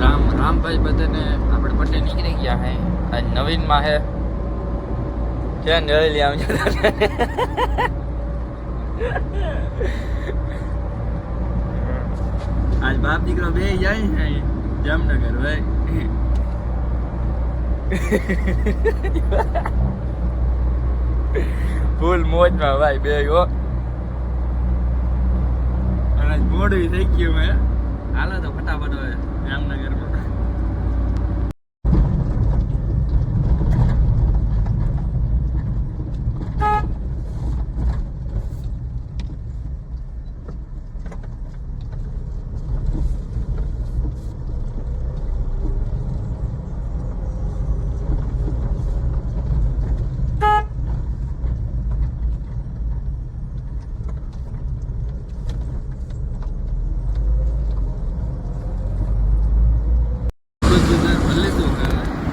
રામ રામભાઈ બધાને આપણે પટ્ટે નીકળી ગયા હે આજ નવીનમાં હે ક્યાં નળી આવજો આજ બાપ દીકરો બે જાય ને જામનગર ભાઈ ફૂલ મોજમાં ભાઈ બે હો અને મોડું થઈ ગયું હે હાલો તો ફટાફટ હવે જામનગરમાં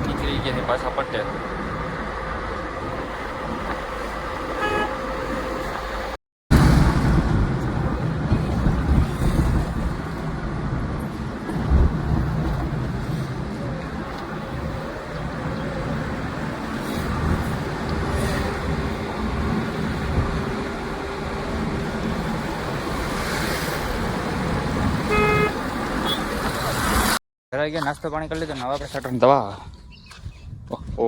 નીકળી ગયા પાછા પટ્ટે ઘરે ગયા નાસ્તો પાણી કરી લીધો ને હવે આપણે સટન દવા ઓહો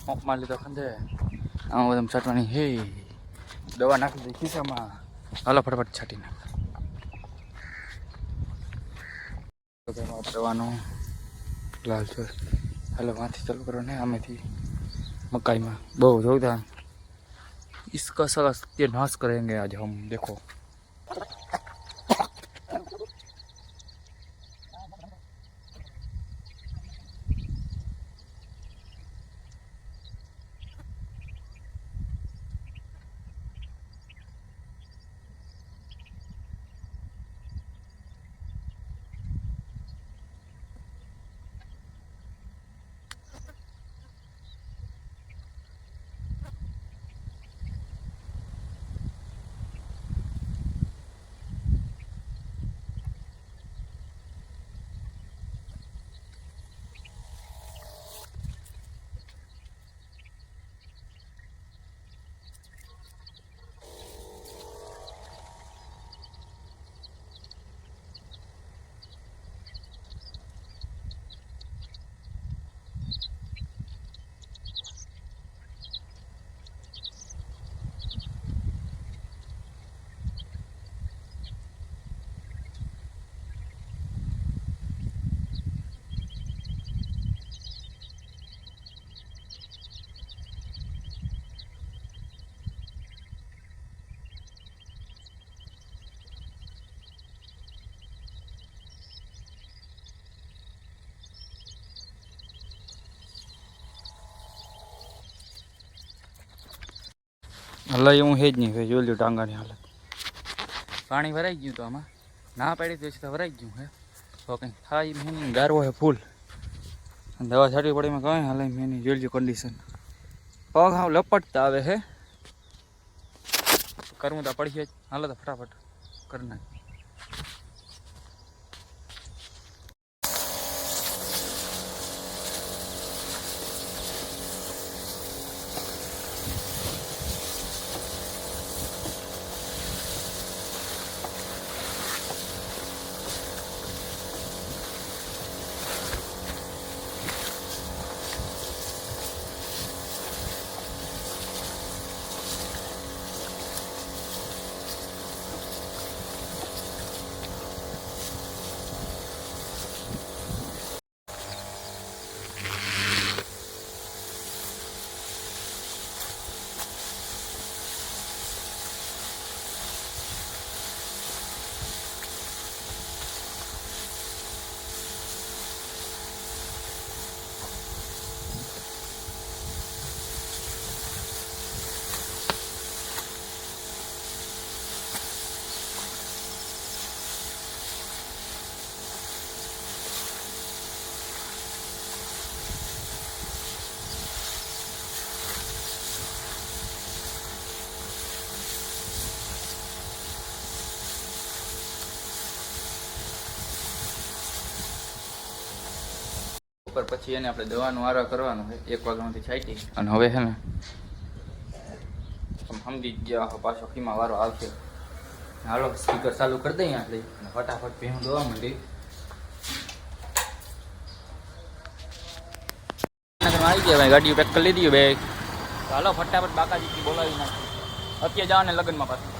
પંપમાં લીધો ખંડે આમાં બધા છાંટવાની હે દવા નાખી દઈ ખિસ્સામાં હાલો ફટાફટ છાંટી નાખ દવાનું લાલ છે હાલો વાંથી ચાલુ કરો ને આમેથી મકાઈમાં બહુ જોરદાર इसका साला सत्यानाश करेंगे आज हम देखो હલાય હું હે જ નહીં જોઈ લ્યો ટાંગાની હાલત પાણી ભરાઈ ગયું તો આમાં ના પાડી તો તો ભરાઈ ગયું હે તો કંઈ થાય મેની ગારવો હે ફૂલ દવા છાંટવી પડે એમાં કંઈ હાલે મેની જોઈ લ્યો કન્ડિશન પગ હાવ લપટતા આવે હે કરવું તો પડીએ જ હાલો તો ફટાફટ કરી નાખ બપોર પછી એને આપણે દવાનો વારો કરવાનો છે 1 વાગ્યામાંથી છાંટી અને હવે છે ને સમજી ગયા પાછો ખીમા વારો આવશે. હાલો સ્પીકર ચાલુ કરી દઈએ આપણે અને ફટાફટ ભેહું દોવા માંડી. આવી ગયા ભાઈ, ગાડી પેક કરી લીધી બે. હાલો ફટાફટ બાકાજી બોલાવી નાખી. અત્યારે જવાને લગ્નમાં પાછું.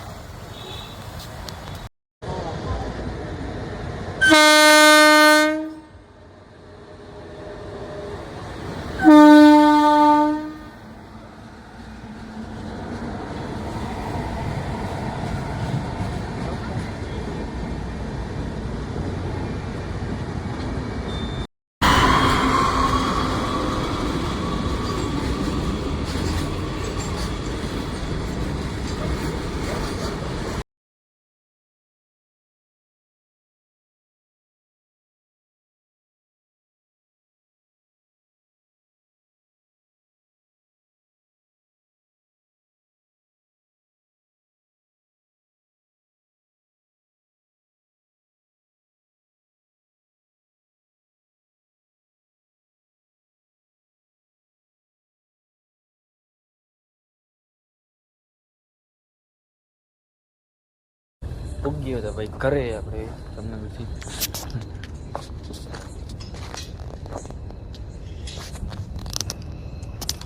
ઉગ્યો તો ભાઈ ઘરે આપણે તમને પછી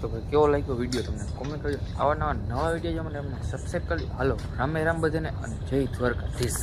તો ભાઈ કેવો લાગ્યો વિડીયો તમને કોમેન્ટ કરજો. આવા નવા વિડીયો જો મને સબસ્ક્રાઈબ કરી. હાલો રામે રામ બધાને અને જય દ્વારકાધીશ.